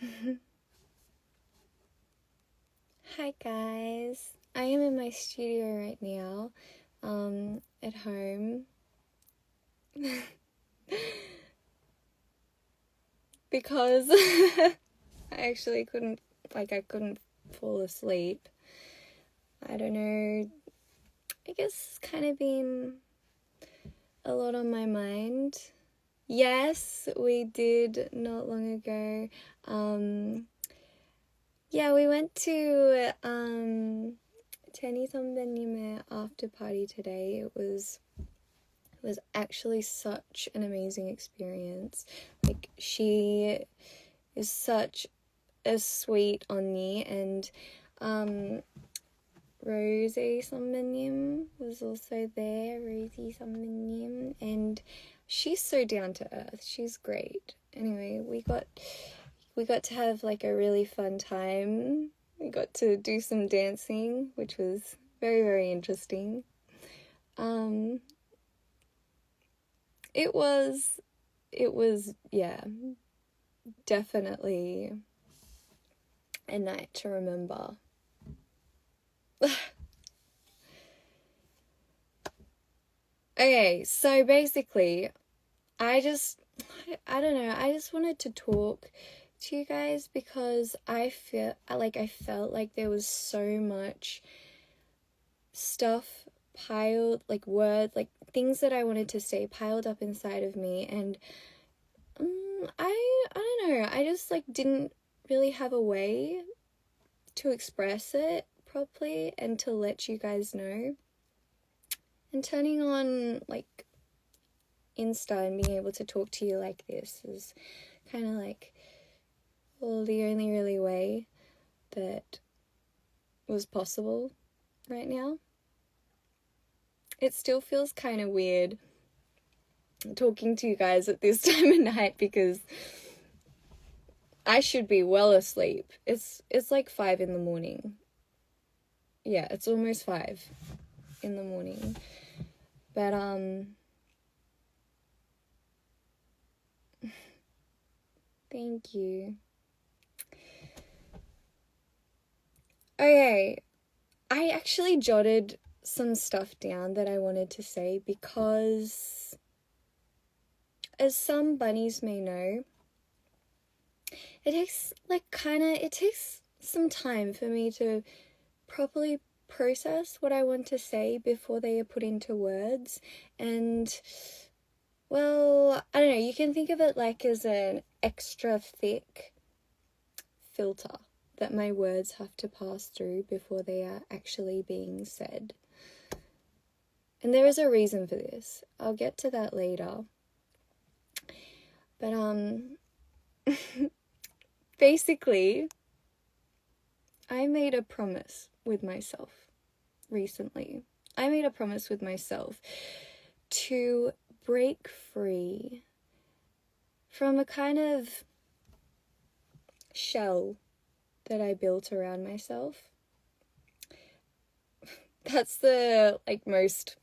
Hi guys, I am in my studio right now, at home, because I actually couldn't fall asleep. I don't know, I guess it's kind of been a lot on my mind. Yes, we did not long ago. Yeah, we went to trainee 선배님의 after party today. It was actually such an amazing experience. Like, she is such a sweet 언니, and Rosie 선배님 was also there. Rosie 선배님, and she's so down to earth. She's great. Anyway, we got to have like a really fun time. We got to do some dancing, which was very, very interesting. It was, yeah, definitely a night to remember. Okay, so basically, I don't know, I just wanted to talk to you guys because I felt like there was so much stuff piled, like words, like things that I wanted to say piled up inside of me, and I don't know, I just like didn't really have a way to express it properly and to let you guys know. And turning on like Insta and being able to talk to you like this is kind of like, well, the only really way that was possible right now. It still feels kind of weird talking to you guys at this time of night because I should be well asleep. It's like 5 in the morning. Yeah, it's almost 5 in the morning. But thank you. Okay, I actually jotted some stuff down that I wanted to say because, as some bunnies may know, it takes some time for me to properly process what I want to say before they are put into words. And, well, I don't know, you can think of it like as an extra thick filter that my words have to pass through before they are actually being said. And there is a reason for this. I'll get to that later. But basically, I made a promise with myself recently. I made a promise with myself to break free from a kind of shell that I built around myself. That's the most,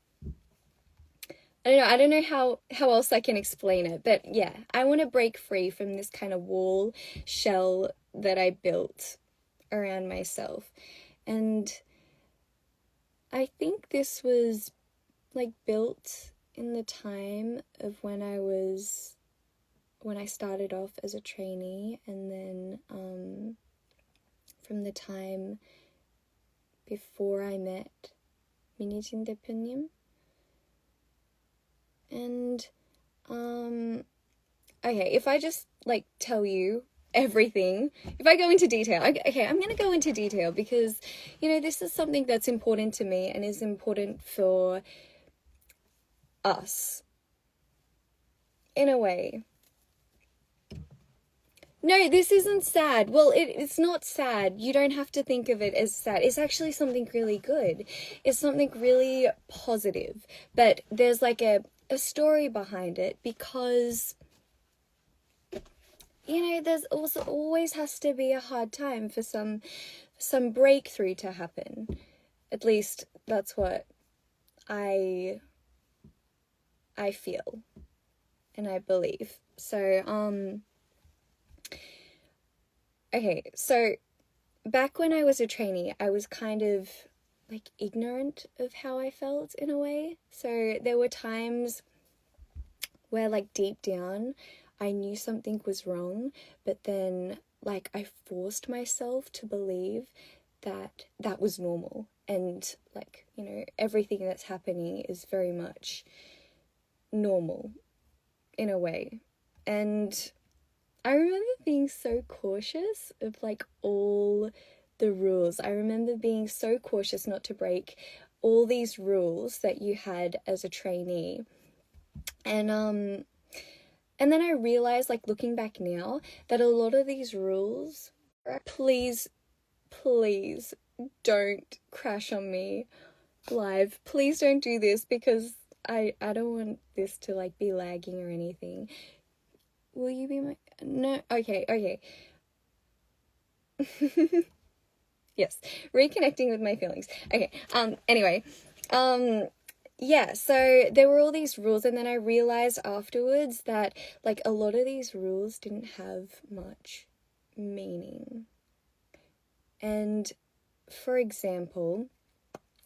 I don't know how else I can explain it, but yeah, I want to break free from this kind of wall shell that I built around myself. And I think this was like built in the time of when I started off as a trainee, and then from the time before I met Minji 대표님. And okay, if I just like tell you everything, if I go into detail, okay, I'm going to go into detail because, this is something that's important to me and is important for us in a way. No, this isn't sad. Well, it's not sad. You don't have to think of it as sad. It's actually something really good. It's something really positive. But there's like a story behind it because, there's also always has to be a hard time for some breakthrough to happen. At least that's what I feel and I believe. So, okay, so back when I was a trainee, I was kind of like ignorant of how I felt in a way. So there were times where like deep down I knew something was wrong, but then like I forced myself to believe that that was normal, and like, you know, everything that's happening is very much normal in a way. And I remember being so cautious of like all the rules. I remember being so cautious not to break all these rules that you had as a trainee. And then I realized, like looking back now, that a lot of these rules, please don't crash on me live. Please don't do this, because I don't want this to like be lagging or anything. Will you be my... No, okay. Yes, reconnecting with my feelings. Okay, anyway, yeah, so there were all these rules, and then I realized afterwards that like a lot of these rules didn't have much meaning. And for example,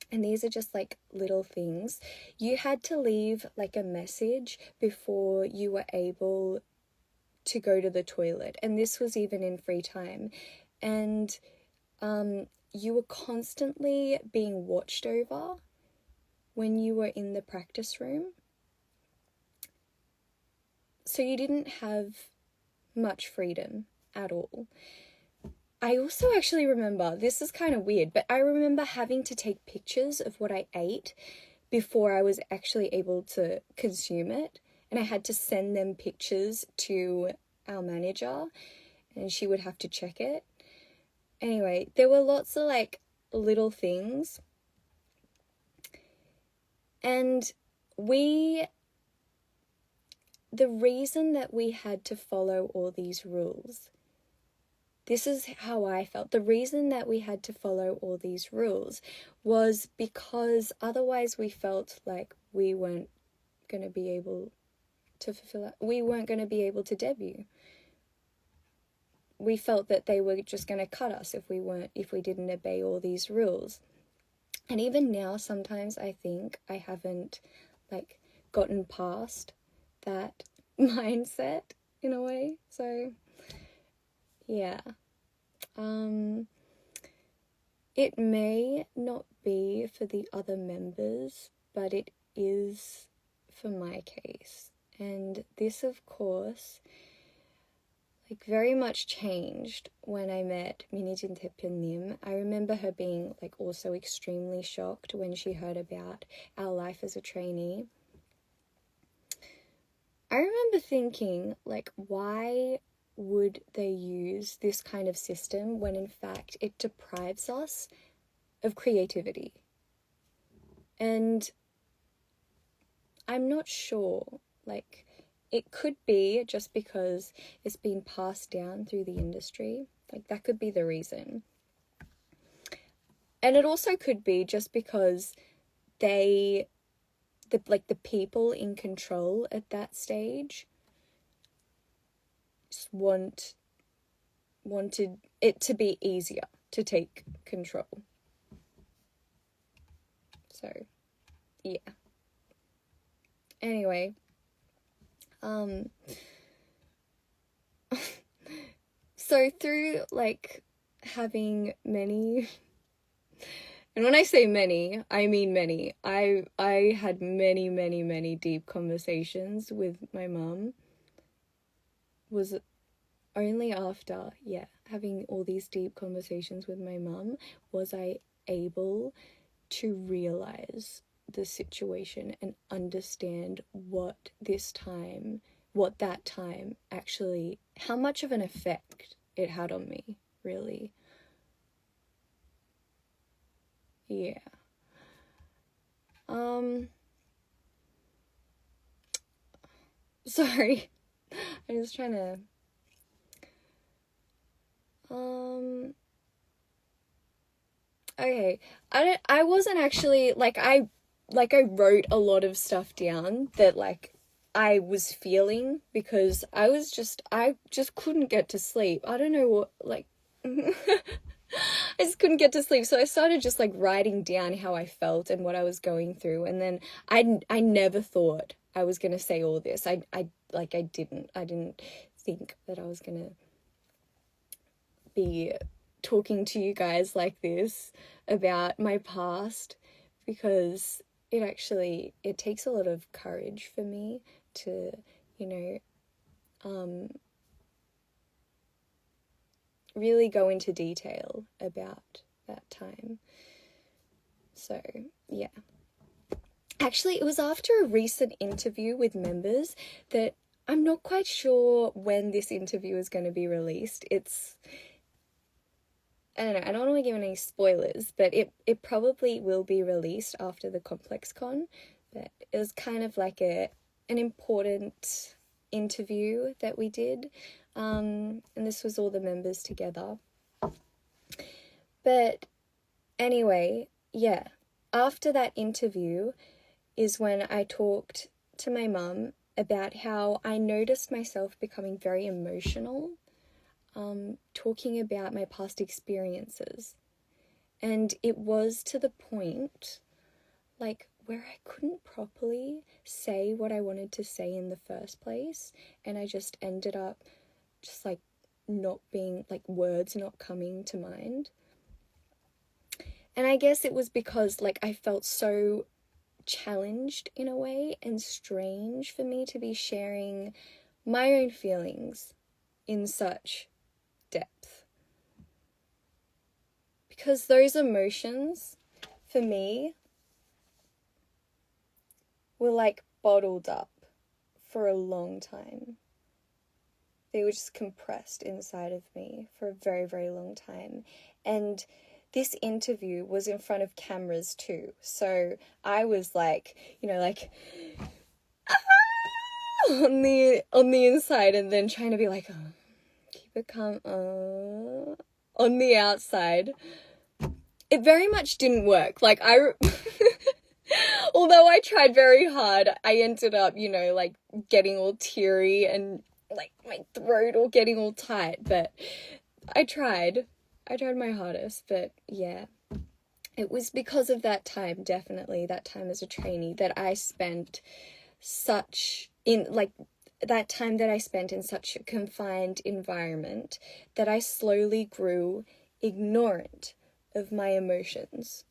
and these are just like little things, you had to leave like a message before you were able to go to the toilet, and this was even in free time. And you were constantly being watched over when you were in the practice room. So you didn't have much freedom at all. I also actually remember, this is kind of weird, but I remember having to take pictures of what I ate before I was actually able to consume it. And I had to send them pictures to our manager, and she would have to check it. Anyway, there were lots of like little things. And the reason that we had to follow all these rules, this is how I felt. The reason that we had to follow all these rules was because otherwise we felt like we weren't going to be able to fulfill it. We weren't going to be able to debut. We felt that they were just going to cut us if we didn't obey all these rules. And even now, sometimes I think I haven't like gotten past that mindset in a way. So yeah, it may not be for the other members, but it is for my case. And this, of course, like very much changed when I met Minji. I remember her being like also extremely shocked when she heard about our life as a trainee. I remember thinking, like, why would they use this kind of system when in fact it deprives us of creativity? And I'm not sure, like, it could be just because it's been passed down through the industry. Like, that could be the reason. And it also could be just because the people in control at that stage just wanted it to be easier to take control. So, yeah. Anyway, so through like having many, and when I say many, I mean many, I had many deep conversations with my mum. Was only after, having all these deep conversations with my mum was I able to realize the situation and understand what that time actually, how much of an effect it had on me, really. Yeah. Sorry. I'm just trying to okay. I wasn't actually I wrote a lot of stuff down that like I was feeling because I just couldn't get to sleep. I don't know I just couldn't get to sleep. So I started just like writing down how I felt and what I was going through. And then I never thought I was going to say all this. I didn't think that I was going to be talking to you guys like this about my past, because it takes a lot of courage for me to, really go into detail about that time. So, yeah. Actually, it was after a recent interview with members that I'm not quite sure when this interview is going to be released. I don't know, I don't want to give any spoilers, but it probably will be released after the Complex Con. But it was kind of like an important interview that we did. And this was all the members together. But anyway, yeah, after that interview is when I talked to my mum about how I noticed myself becoming very emotional, talking about my past experiences. And it was to the point, like, where I couldn't properly say what I wanted to say in the first place. And I just ended up just like not being, like, words not coming to mind. And I guess it was because, like, I felt so challenged in a way and strange for me to be sharing my own feelings in such depth. Because those emotions, for me, were like bottled up for a long time. They were just compressed inside of me for a very, very long time. And this interview was in front of cameras too. So I was like, on the inside, and then trying to be like, oh, keep it calm, on the outside. It very much didn't work. Like, although I tried very hard, I ended up, like, getting all teary and, like, my throat all getting all tight. But I tried my hardest. But yeah, it was because of that time, definitely, that time as a trainee, that I spent such in such a confined environment, that I slowly grew ignorant of my emotions.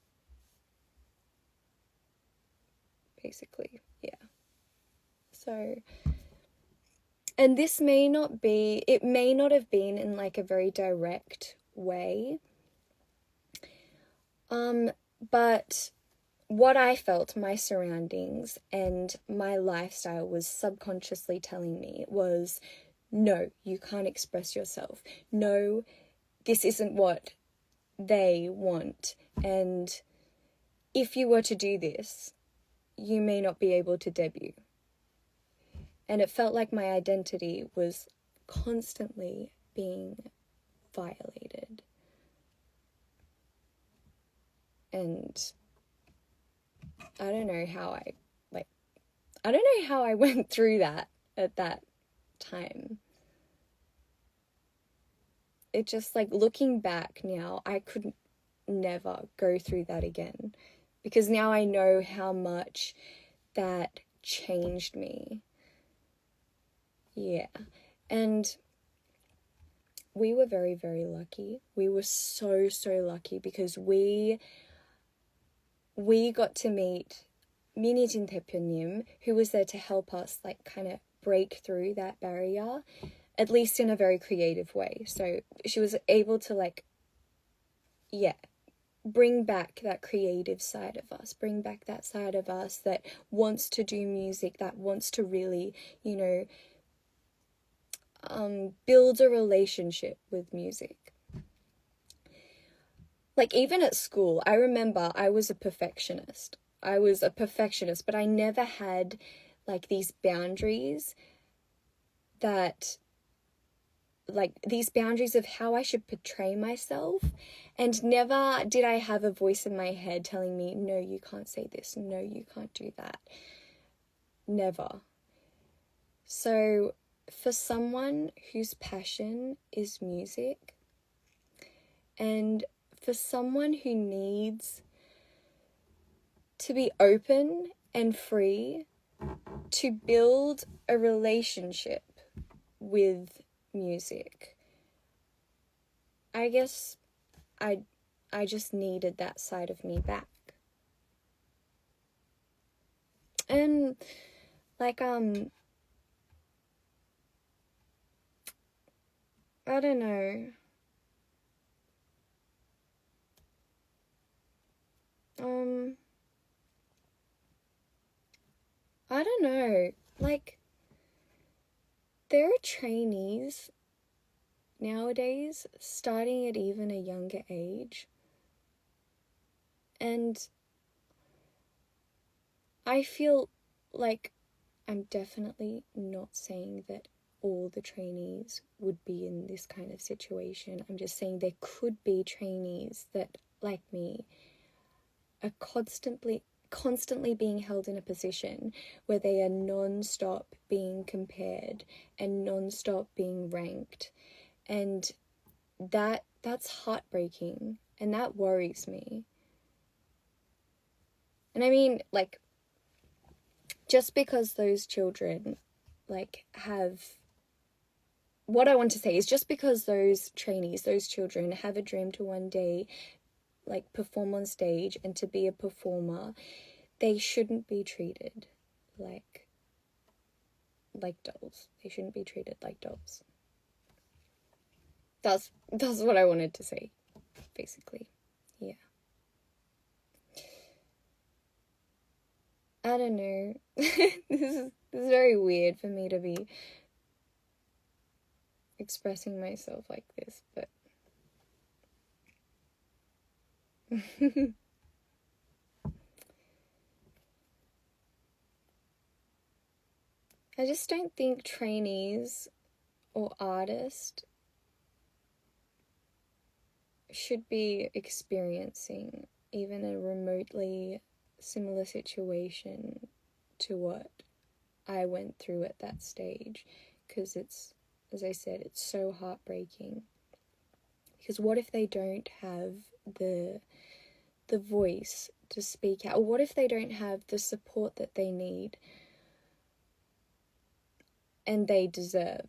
Basically, yeah. So, and it may not have been in like a very direct way. But what I felt, my surroundings and my lifestyle was subconsciously telling me was, no, you can't express yourself. No, this isn't what they want. And if you were to do this, you may not be able to debut. And it felt like my identity was constantly being violated. And I don't know how I went through that at that time. It just, like, looking back now, I could never go through that again, because now I know how much that changed me. Yeah. And we were very, very lucky. We were so, so lucky, because we got to meet Minji 대표님, who was there to help us, like, kind of break through that barrier, at least in a very creative way. So she was able to, like, bring back that creative side of us, bring back that side of us that wants to do music, that wants to really, build a relationship with music. Like, even at school, I remember I was a perfectionist, but I never had, like, these boundaries of how I should portray myself. And never did I have a voice in my head telling me, no, you can't say this, no, you can't do that. Never. So for someone whose passion is music, And for someone who needs to be open and free to build a relationship with music, I guess I just needed that side of me back. And like I don't know. I don't know. Like, there are trainees nowadays starting at even a younger age. And I feel like I'm definitely not saying that all the trainees would be in this kind of situation. I'm just saying there could be trainees that, like me, are constantly being held in a position where they are non-stop being compared and non-stop being ranked, and that's heartbreaking, and that worries me. And I mean, like, just because those children like have, what I want to say is, just because those trainees, those children have a dream to one day like perform on stage and to be a performer, they shouldn't be treated like dolls. They shouldn't be treated like dolls. That's what I wanted to say, basically. Yeah. I don't know. This is very weird for me to be expressing myself like this, but I just don't think trainees or artists should be experiencing even a remotely similar situation to what I went through at that stage, because it's, as I said, it's so heartbreaking. Because what if they don't have the voice to speak out? Or what if they don't have the support that they need and they deserve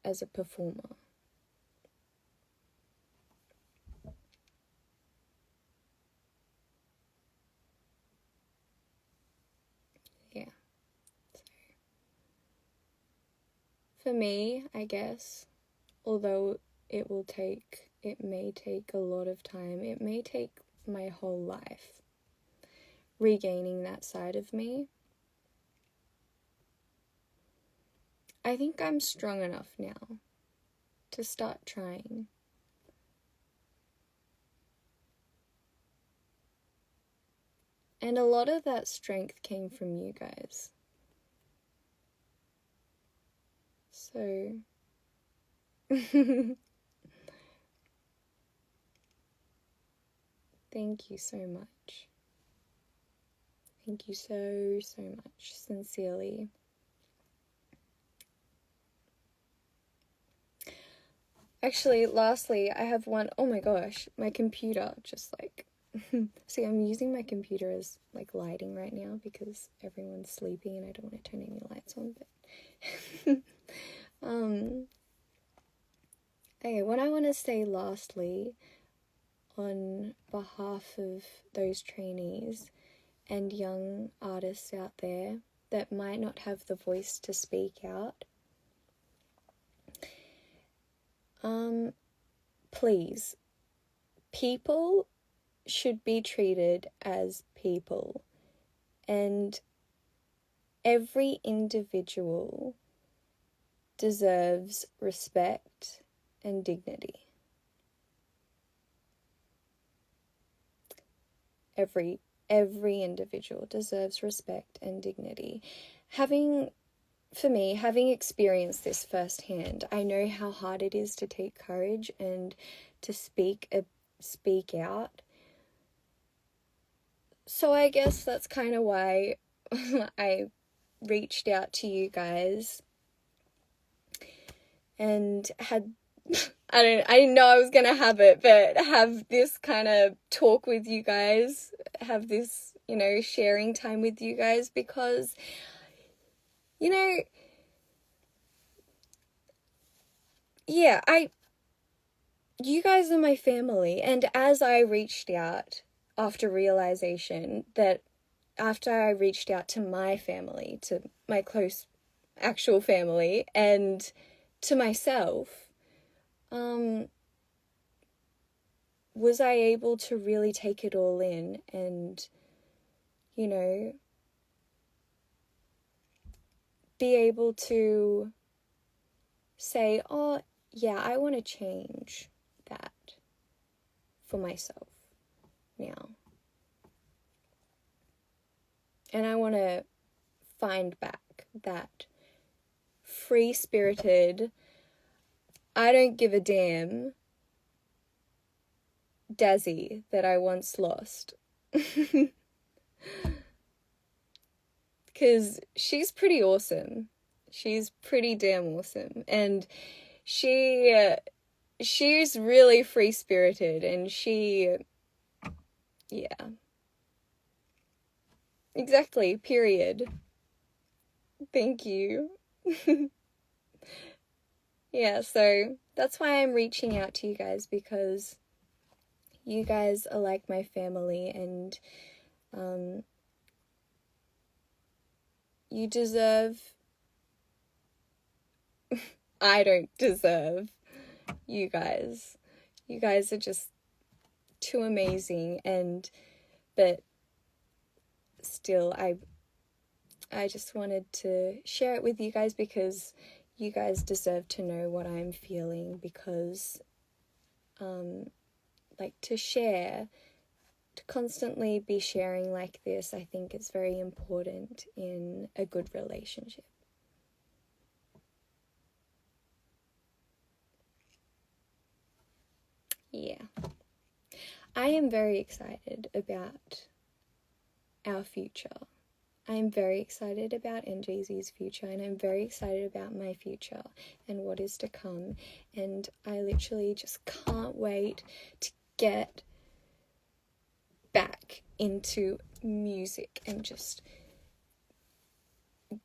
as a performer? Yeah. So, for me, I guess, although it may take a lot of time, it may take my whole life regaining that side of me, I think I'm strong enough now to start trying. And a lot of that strength came from you guys. So thank you so much. Thank you so much, sincerely. Actually, lastly, I have one. Oh my gosh, my computer just like see, I'm using my computer as like lighting right now because everyone's sleeping and I don't want to turn any lights on, but okay, what I want to say lastly, on behalf of those trainees and young artists out there that might not have the voice to speak out, please, people should be treated as people, and every individual deserves respect and dignity. Every individual deserves respect and dignity. Having experienced this firsthand, I know how hard it is to take courage and to speak out. So I guess that's kind of why I reached out to you guys and had I didn't know I was gonna have it, but have this kind of talk with you guys, have this, you know, sharing time with you guys, because, you know, yeah, you guys are my family, and as I reached out after realization that after I reached out to my family, to my close actual family, and to myself, was I able to really take it all in and, you know, be able to say, oh, yeah, I want to change that for myself now. And I want to find back that free-spirited, I don't give a damn Dazzy that I once lost. Because she's pretty awesome. She's pretty damn awesome. And she's really free-spirited, and yeah. Exactly, period. Thank you. Yeah, so that's why I'm reaching out to you guys, because you guys are like my family, and you deserve... I don't deserve you guys. You guys are just too amazing, but still, I just wanted to share it with you guys, because you guys deserve to know what I'm feeling, because like, to constantly be sharing like this, I think it's very important in a good relationship. Yeah. I am very excited about our future. I'm very excited about NJZ's future, and I'm very excited about my future and what is to come. And I literally just can't wait to get back into music and just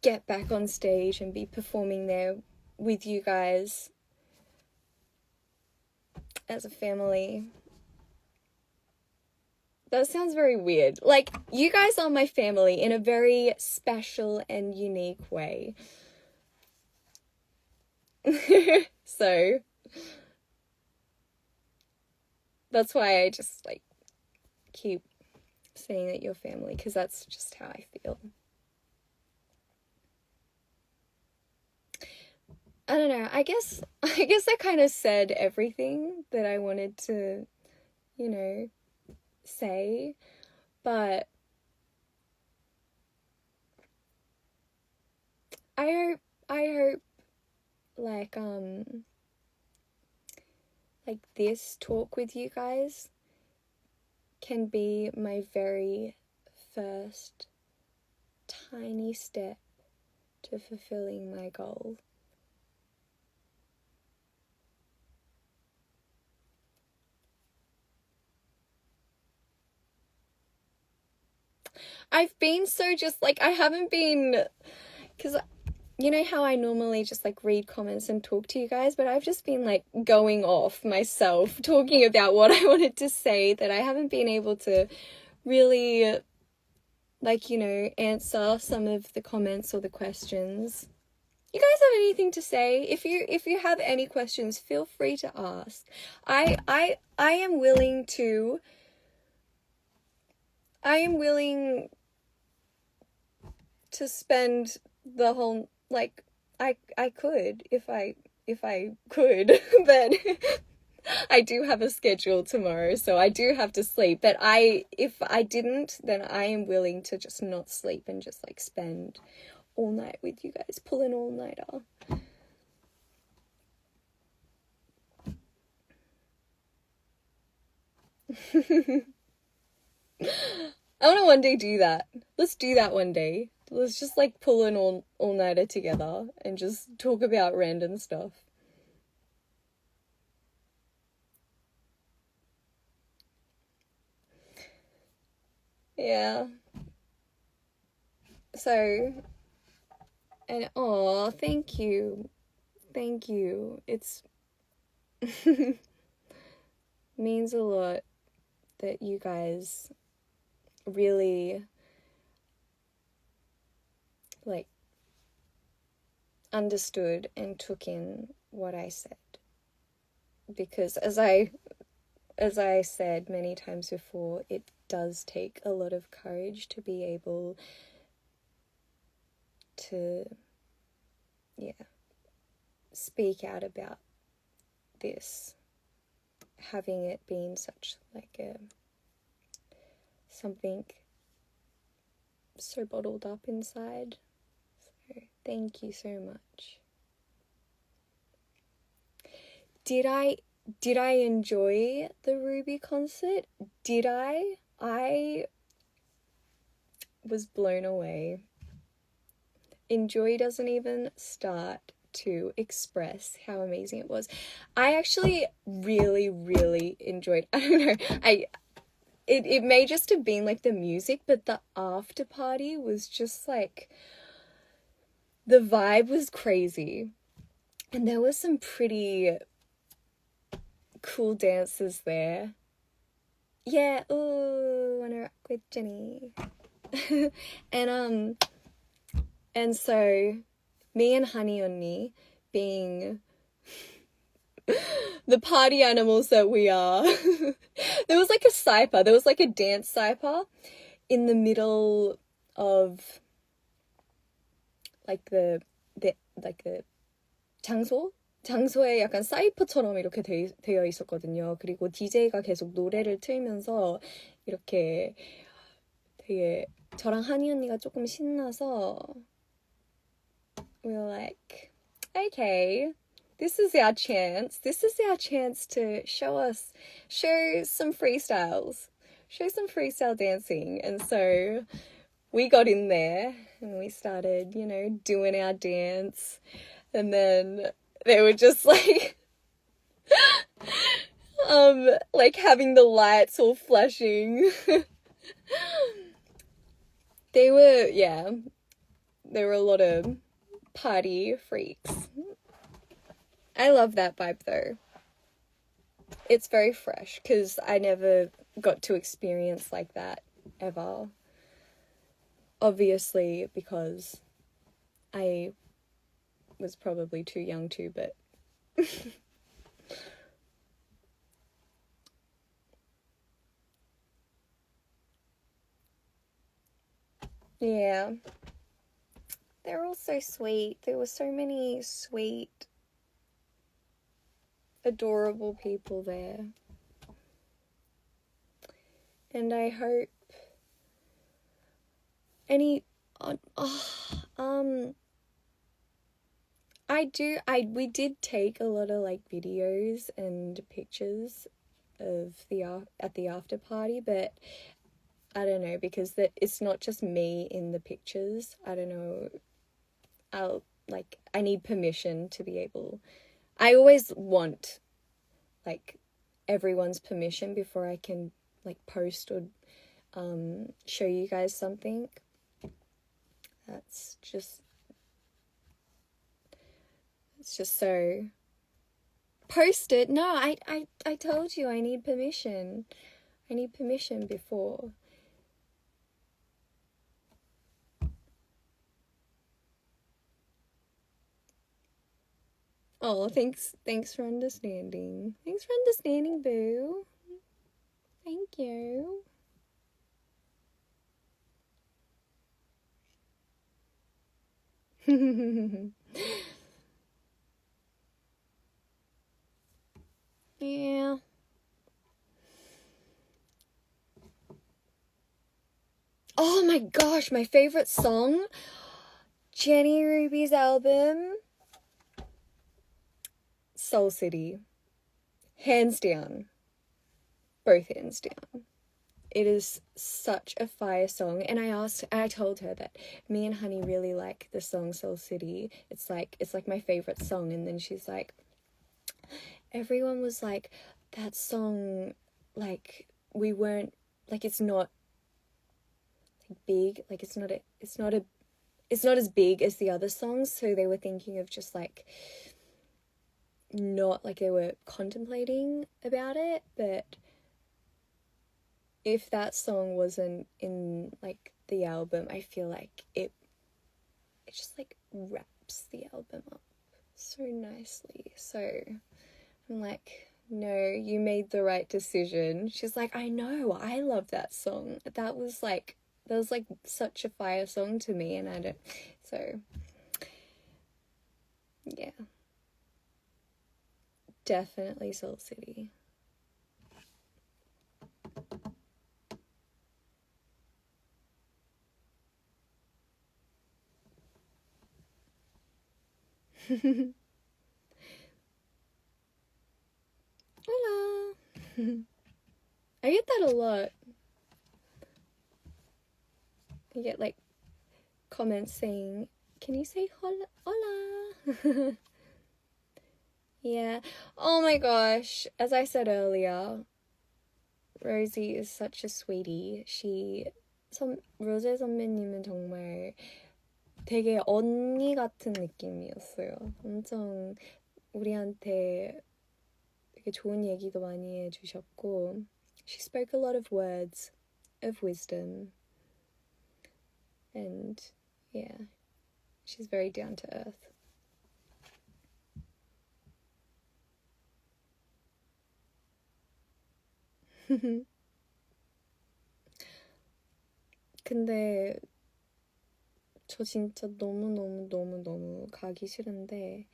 get back on stage and be performing there with you guys as a family. That sounds very weird. Like, you guys are my family in a very special and unique way. So, that's why I just, like, keep saying that you're family, because that's just how I feel. I don't know, I guess I kind of said everything that I wanted to, you know, say, but I hope like this talk with you guys can be my very first tiny step to fulfilling my goal. I've been so just, like, I haven't been, because you know how I normally just, like, read comments and talk to you guys, but I've just been, like, going off myself, talking about what I wanted to say, that I haven't been able to really, like, you know, answer some of the comments or the questions. You guys have anything to say? If you have any questions, feel free to ask. I am willing to spend the whole, like, I could if I could, but I do have a schedule tomorrow, so I do have to sleep. But if I didn't, then I am willing to just not sleep and just, like, spend all night with you guys, pull an all-nighter. I want to one day do that. Let's do that one day. Let's just, like, pull an all-nighter together and just talk about random stuff. Yeah. So, and oh, thank you. Thank you. It's means a lot that you guys really like understood and took in what I said. Because as I said many times before, it does take a lot of courage to be able to, speak out about this, having it been such like something so bottled up inside. So thank you so much. Did I enjoy the Ruby concert? Did I? I was blown away. Enjoy doesn't even start to express how amazing it was. I actually really, really enjoyed, I don't know, it may just have been like the music, but the after party was just like, the vibe was crazy. And there were some pretty cool dances there. Yeah, ooh, wanna rock with Jenny. And so me and Honey Onni, being the party animals that we are, there was like a saipa, there was like a dance saipa in the middle of like the 장소에 약간 사이퍼처럼 이렇게 되어 있었거든요. 그리고 DJ가 계속 노래를 틀면서 이렇게 되게 저랑 하니 언니가 조금 신나서 we were like, okay, this is our chance to show some freestyles, show some freestyle dancing. And so we got in there and we started, doing our dance. And then they were just like, like having the lights all flashing. There were a lot of party freaks. I love that vibe though. It's very fresh because I never got to experience like that ever. Obviously, because I was probably too young to, but yeah. They're all so sweet. There were so many sweet, adorable people there. And I hope we did take a lot of like videos and pictures of at the after party, but I don't know, because it's not just me in the pictures. I don't know. I need permission to be able. I always want like everyone's permission before I can like post or show you guys something. It's just so. Post it. No, I told you I need permission. I need permission before. Oh, thanks for understanding. Thanks for understanding, boo. Thank you. Yeah. Oh my gosh, my favorite song, Jenny Ruby's album, Soul City. Hands down. Both hands down. It is such a fire song. And I told her that me and Honey really like the song Soul City. It's like my favorite song. And then she's like, everyone was like, that song, like, we weren't, like, it's not big, like it's not as big as the other songs, so they were thinking of just like not like they were contemplating about it. But if that song wasn't in like the album, I feel like it just like wraps the album up so nicely. So I'm like, no, you made the right decision. She's like, I know, I love that song. That was like such a fire song to me, and I don't, so yeah, definitely Soul City. Hola. I get that a lot. I get like comments saying, can you say hola? Yeah. Oh my gosh. As I said earlier, Rosie is such a sweetie. 로제 선배님은 정말 되게 언니 같은 느낌이었어요. 엄청 우리한테 되게 좋은 얘기도 많이 해주셨고, she spoke a lot of words of wisdom, and yeah, she's very down to earth. 근데 저 진짜 너무 가기 싫은데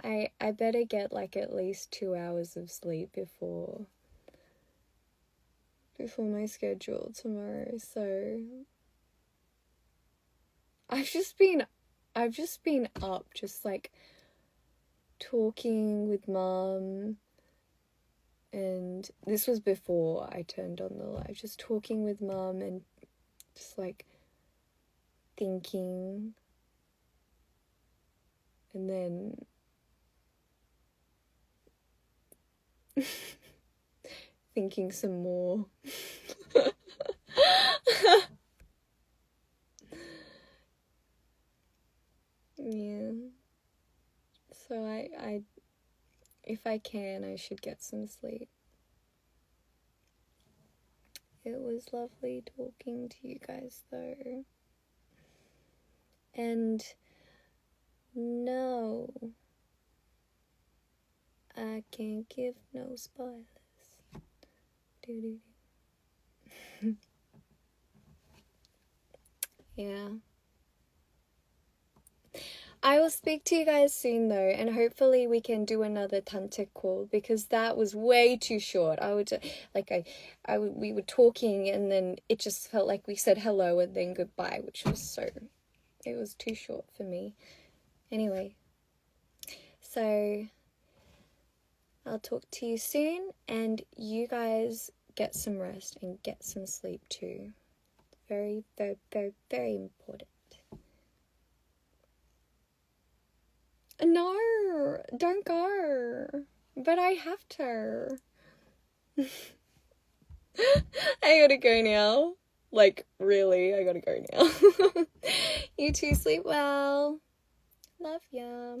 I better get like at least 2 hours of sleep before my schedule tomorrow. So I've just been up just like talking with Mum, and this was before I turned on the live, just talking with Mum and just like thinking, and then thinking some more. Yeah. So I if I can, I should get some sleep. It was lovely talking to you guys though. And no, I can't give no spoilers. Yeah. I will speak to you guys soon though, and hopefully we can do another tantric call, because that was way too short. We were talking and then it just felt like we said hello and then goodbye, it was too short for me. Anyway, so I'll talk to you soon, and you guys get some rest and get some sleep too. Very, very, very, very important. No, don't go. But I have to. I gotta go now. Like, really, I gotta go now. You two sleep well. Love ya.